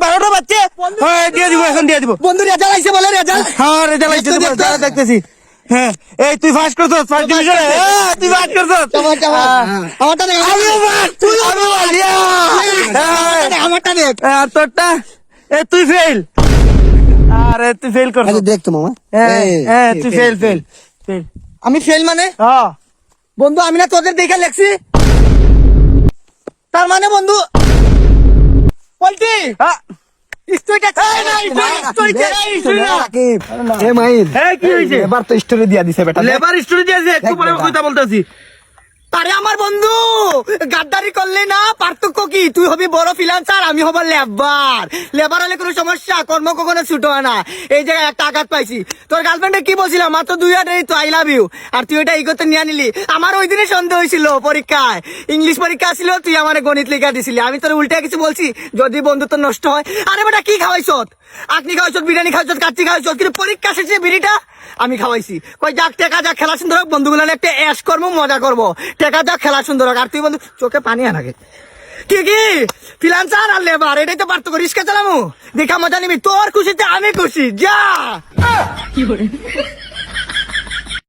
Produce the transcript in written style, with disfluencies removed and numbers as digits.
12টা বাজছে। হ্যাঁ দিয়ে দিব, এখন দিয়ে দিব। বন্ধু রেজাল্ট আইছে বলে রেজাল্ট। হ্যাঁ রেজাল্ট আইছে, দাঁড়া দেখতেছি। হ্যাঁ এই তুই ফার্স্ট করছস, ফার্স্ট ডিভিশনে। তুই ফার্স্ট করছস। আমারটা দেখ, আমি ফার্স্ট, আমি বাড়িয়া। আমারটা দেখ। আর তোরটা তুই ফেল। আরে তুই ফেল করছস। দেখ তো মামা, তুই ফেল ফেল ফেল। আমি ফেল মানে হ্যাঁ বন্ধু আমি না তোদের দেখে লেখছি, তার মানে বন্ধু পল্টি হ্যাঁ। স্টোরিটা কি হয়েছে? এবার তো স্টোরি দিয়া দিছে বেটা। লেবার স্টোরি দিয়েছে, একটু পরে কথা বলতেছি। আরে আমার বন্ধু গাদ্দারি করলে না, পার্থক্য কি? তুই হবি বড় ফ্রিল্যান্সার, আমি হব লেবার। লেবার হলে কোনো সমস্যা, কর্ম কখনো ছুট হয় না। এই জায়গায় একটা আঘাত পাইছি। তোর গার্লফ্রেন্ডে কি বলছিলাম, মাত্র 2 হাজার তো আই লাভ ইউ, আর তুই এটা ইগোতে নিয়ে নিলি। আমার ওই দিনে সন্দেহ হয়েছিল, পরীক্ষায় ইংলিশ পরীক্ষা ছিল, তুই আমার গণিত লেখা দিছিলি। আমি তোর উল্টে কিছু বলছি, যদি বন্ধুত্ব নষ্ট হয়। আরে বেটা কি খাওয়াইছ? আপনি খাওয়াইছ, বিরিয়ানি খাওয়াইছ, কাচ্চি খাওয়াইছ, কিন্তু পরীক্ষা শেষে বিড়িটা আমি খাওয়াইছি। কই যাক টেকা যাক, খেলা সুন্দর হোক, বন্ধুগুলো একটা অ্যাশ করবো, মজা করবো। টেকা যাক, খেলা সুন্দর হোক। আর তুই বন্ধু চোখে পানি আনাগে কি ফ্রিল্যান্সার আর লেবার, এটাই তো পার্থক্য। রিস্কা চালামু দেখা মজা নিবি, তোর খুশিতে আমি খুশি। যা